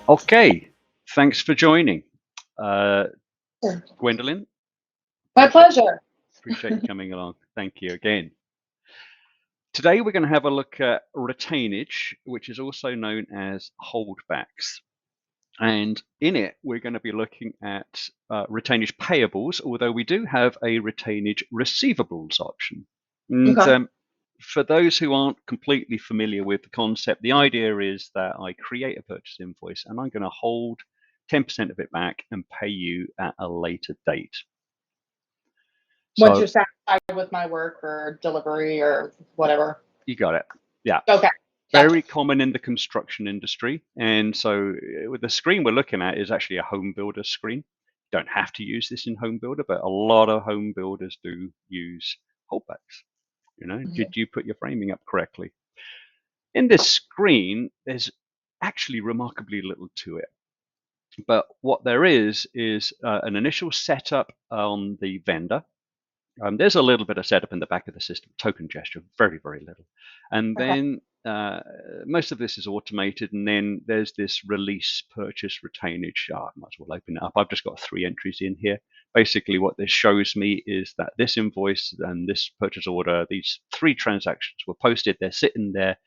Okay, thanks for joining. Sure. Gwendolyn, My appreciate, pleasure. appreciate you coming along. Thank you again. Today we're going to have a look at retainage, which is also known as holdbacks. And in it, we're going to be looking at retainage payables, although we do have a retainage receivables option. And Okay. for those who aren't completely familiar with the concept, the idea is that I create a purchase invoice and I'm going to hold 10% of it back and pay you at a later date. Once So you're satisfied with my work or delivery or whatever. you got it. Yeah. Okay. Very Gotcha. common in the construction industry. And so with the screen we're looking at is actually a home builder screen. You don't have to use this in home builder, but a lot of home builders do use holdbacks. Did Mhm. you put your framing up correctly? In this screen, there's actually remarkably little to it. But what there is an initial setup on the vendor. There's a little bit of setup in the back of the system, token gesture, very, very little. And Okay. then most of this is automated. And then there's this release purchase retainage. I might as well open it up. I've just got 3 entries in here. Basically, what this shows me is that this invoice and this purchase order, these 3 transactions were posted. They're sitting there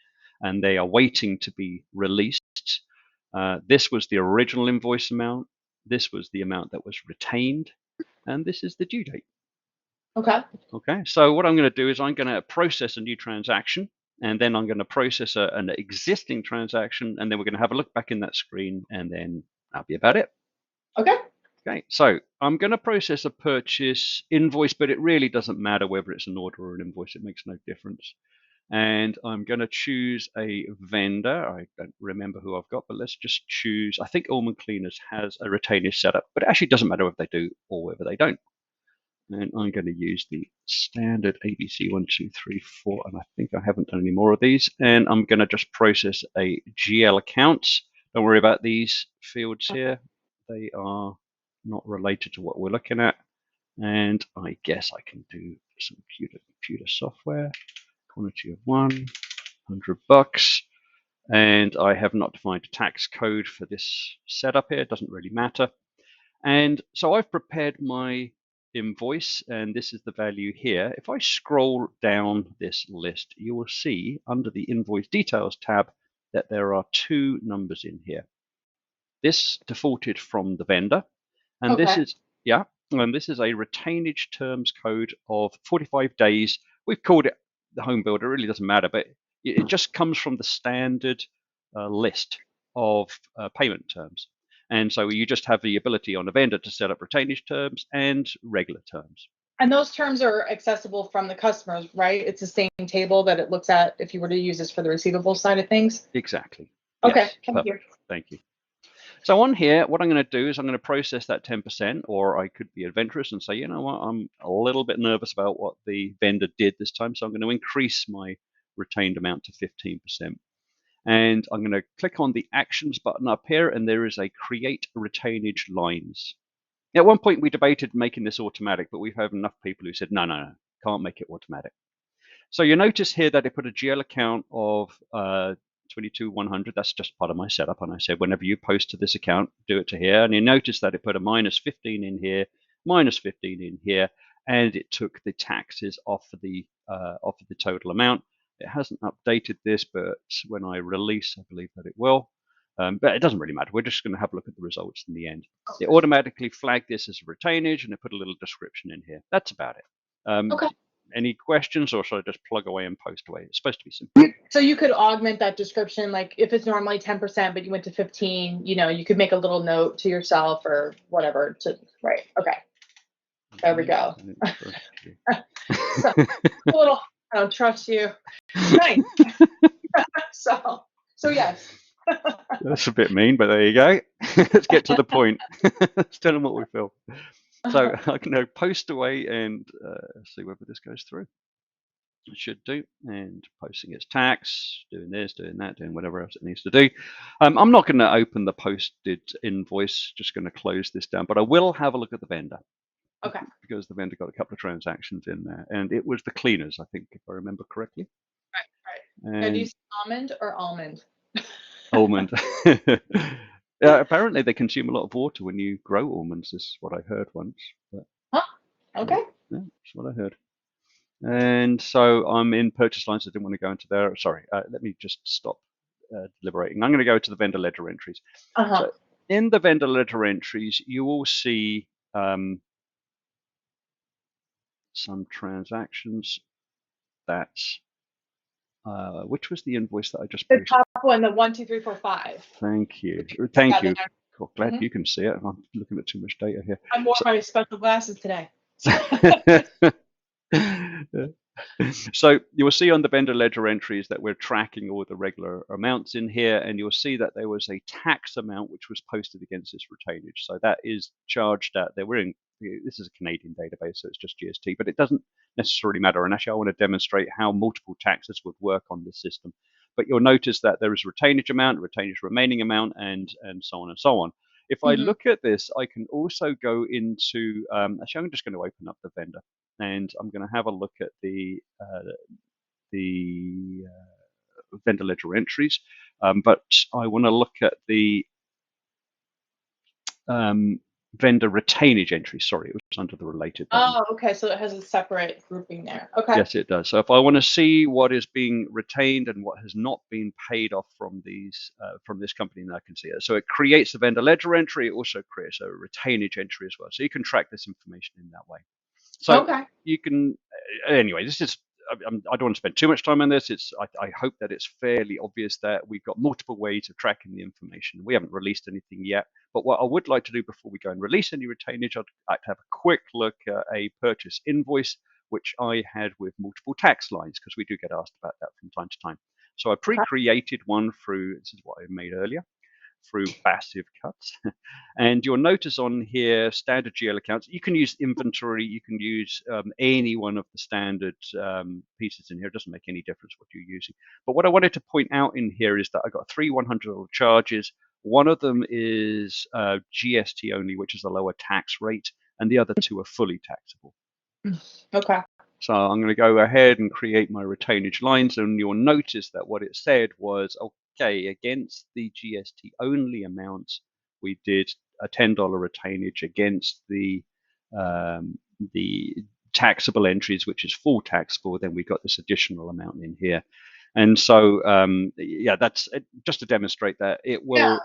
and they are waiting to be released. This was the original invoice amount. This was the amount that was retained. And this is the due date. Okay. Okay, so what I'm going to do is I'm going to process a new transaction, and then I'm going to process an existing transaction, and then we're going to have a look back in that screen, and then that'll be about it. Okay. Okay, so I'm going to process a purchase invoice, but it really doesn't matter whether it's an order or an invoice. It makes no difference. And I'm going to choose a vendor. I don't remember who I've got, but let's just choose. I think Allman Cleaners has a retainage setup, but it actually doesn't matter if they do or whether they don't. And I'm going to use the standard ABC 1, 2, 3, 4, and I think I haven't done any more of these. And I'm going to just process a GL account. Don't worry about these fields here. They are not related to what we're looking at. And I guess I can do some computer software. Quantity of 100 bucks. And I have not defined a tax code for this setup here. It doesn't really matter. And so I've prepared my invoice, and this is the value here. If I scroll down this list, you will see under the invoice details tab that there are 2 numbers in here. This defaulted from the vendor, and Okay. this is a retainage terms code of 45 days. We've called it the home builder. It really doesn't matter, but it just comes from the standard list of payment terms. And so you just have the ability on a vendor to set up retainage terms and regular terms. And those terms are accessible from the customers, right? It's the same table that it looks at if you were to use this for the receivable side of things. Exactly. Okay. Yes, Thank you. perfect. Thank you. So on here, what I'm going to do is I'm going to process that 10%, or I could be adventurous and say, you know what, I'm a little bit nervous about what the vendor did this time, so I'm going to increase my retained amount to 15%. And I'm going to click on the Actions button up here, and there is a Create Retainage Lines. At one point, we debated making this automatic, but we've had enough people who said, no, can't make it automatic. So you notice here that I put a GL account of 22,100. That's just part of my setup. And I said, whenever you post to this account, do it to here. And you notice that it put a minus 15 in here, minus 15 in here, and it took the taxes off of the total amount. It hasn't updated this, but when I release, I believe that it will. But it doesn't really matter. We're just going to have a look at the results in the end. It automatically flagged this as a retainage, and it put a little description in here. That's about it. Okay. Any questions, or should I just plug away and post away? It's supposed to be simple. So you could augment that description, like if it's normally 10%, but you went to 15, you could make a little note to yourself or whatever right. Okay. There we go. So, a little, I don't trust you. Nice. So yes. That's a bit mean, but there you go. Let's get to the point. Let's tell them what we feel. So I can post away and see whether this goes through. It should do. And posting its tax, doing this, doing that, doing whatever else it needs to do. I'm not going to open the posted invoice, just going to close this down, but I will have a look at the vendor. Okay. Because the vendor got a couple of transactions in there, and it was the cleaners, I think, if I remember correctly. Right. And do you say almond or almond? Almond. Apparently, they consume a lot of water when you grow almonds. This is what I heard once. But, Huh? Okay. yeah, that's what I heard. And so I'm in purchase lines. I didn't want to go into there. Sorry, let me just stop deliberating. I'm going to go to the vendor ledger entries. So in the vendor ledger entries, you will see some transactions. That's which was the invoice that I just posted? The top one, the 1, 2, 3, 4, 5. Thank you. Thank you. Cool. Glad you can see it. I'm looking at too much data here. I'm wearing my special glasses today. So you will see on the vendor ledger entries that we're tracking all the regular amounts in here, and you'll see that there was a tax amount which was posted against this retainage. So that is charged at there. This is a Canadian database, so it's just GST, but it doesn't necessarily matter. And actually, I want to demonstrate how multiple taxes would work on this system. But you'll notice that there is a retainage amount, retainage remaining amount, and so on and so on. If I look at this, I can also go into, actually, I'm just going to open up the vendor, and I'm going to have a look at the vendor ledger entries. But I want to look at the vendor retainage entry. Sorry, it was under the related button. Oh, okay. So it has a separate grouping there. Okay. Yes, it does. So if I want to see what is being retained and what has not been paid off from these from this company, then I can see it. So it creates the vendor ledger entry. It also creates a retainage entry as well. So you can track this information in that way. So you can anyway. This is. I don't want to spend too much time on this. I hope that it's fairly obvious that we've got multiple ways of tracking the information. We haven't released anything yet, but what I would like to do before we go and release any retainage, I'd like to have a quick look at a purchase invoice, which I had with multiple tax lines, because we do get asked about that from time to time. So I pre-created one through, this is what I made earlier, through passive cuts. And you'll notice on here, standard GL accounts, you can use inventory, you can use any one of the standard pieces in here. It doesn't make any difference what you're using. But what I wanted to point out in here is that I got 3 $100 charges. One of them is GST only, which is a lower tax rate, and the other 2 are fully taxable. Okay. So I'm going to go ahead and create my retainage lines, and you'll notice that what it said was, okay, against the GST only amounts, we did a $10 retainage. Against the taxable entries, which is full taxable, then we got this additional amount in here. And so, yeah, that's just to demonstrate that it will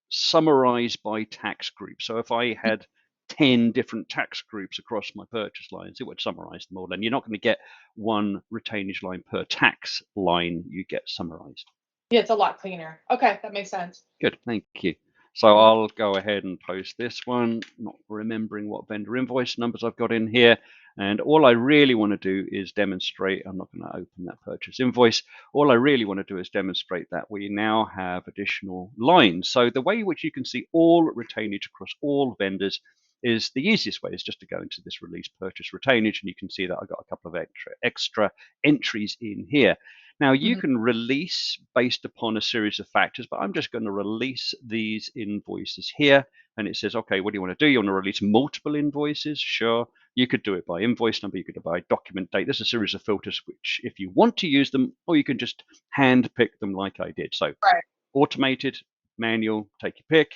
summarize by tax group. So if I had 10 different tax groups across my purchase lines, it would summarize them all. And you're not going to get one retainage line per tax line, you get summarized. Yeah, it's a lot cleaner. Okay, that makes sense. Good, thank you. So I'll go ahead and post this one, not remembering what vendor invoice numbers I've got in here. And all I really want to do is demonstrate, I'm not going to open that purchase invoice. All I really want to do is demonstrate that we now have additional lines. So the way in which you can see all retainage across all vendors is the easiest way is just to go into this release purchase retainage, and you can see that I've got a couple of extra entries in here. Now you can release based upon a series of factors, but I'm just going to release these invoices here. And it says, okay, what do you want to do? You want to release multiple invoices? Sure. You could do it by invoice number. You could do it by document date. There's a series of filters which, if you want to use them, or you can just hand pick them like I did. So automated, manual, take your pick.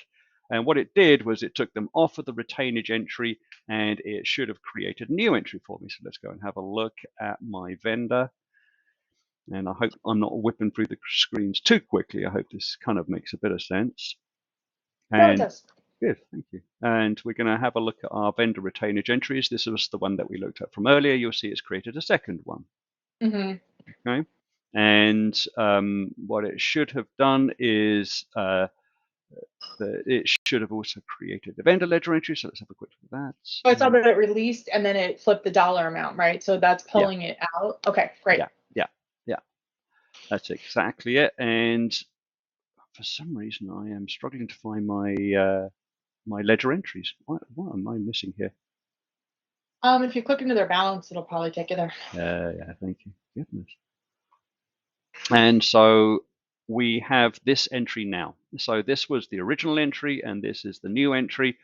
And what it did was it took them off of the retainage entry, and it should have created a new entry for me. So let's go and have a look at my vendor. And I hope I'm not whipping through the screens too quickly. I hope this kind of makes a bit of sense. And no, it does. Good, thank you. And we're going to have a look at our vendor retainage entries. This was the one that we looked at from earlier. You'll see it's created a second one. Okay. And what it should have done is it should have also created the vendor ledger entry. So let's have a quick look at that. So I saw that it released and then it flipped the dollar amount, right? So that's pulling it out. Okay, great. Yeah. That's exactly it. And for some reason, I am struggling to find my my ledger entries. What am I missing here? If you click into their balance, it'll probably take you there. Yeah, thank you. Goodness. And so we have this entry now. So this was the original entry, and this is the new entry.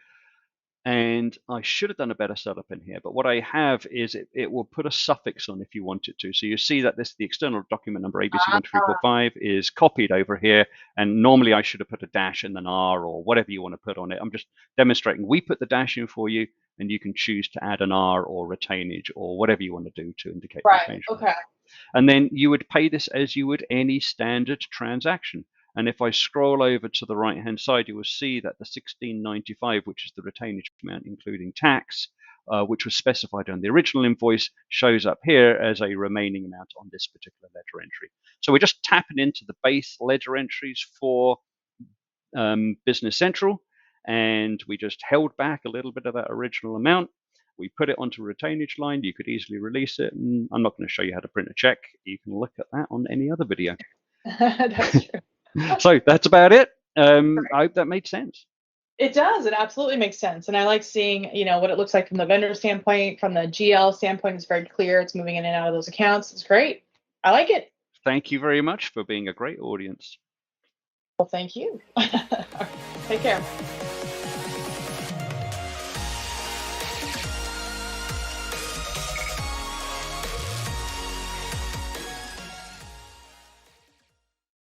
And I should have done a better setup in here, but what I have is it will put a suffix on if you want it to. So you see that the external document number ABC1345 is copied over here, and normally I should have put a dash and then R or whatever you want to put on it. I'm just demonstrating. We put the dash in for you, and you can choose to add an R or retainage or whatever you want to do to indicate the Right. retainage. Okay. And then you would pay this as you would any standard transaction. And if I scroll over to the right-hand side, you will see that the 1695, which is the retainage amount including tax, which was specified on the original invoice, shows up here as a remaining amount on this particular ledger entry. So we're just tapping into the base ledger entries for Business Central, and we just held back a little bit of that original amount. We put it onto a retainage line. You could easily release it. And I'm not going to show you how to print a check. You can look at that on any other video. That's true. So that's about it. I hope that made sense. It does. It absolutely makes sense. And I like seeing, what it looks like from the vendor standpoint, from the GL standpoint. It's very clear. It's moving in and out of those accounts. It's great. I like it. Thank you very much for being a great audience. Well, thank you. Take care.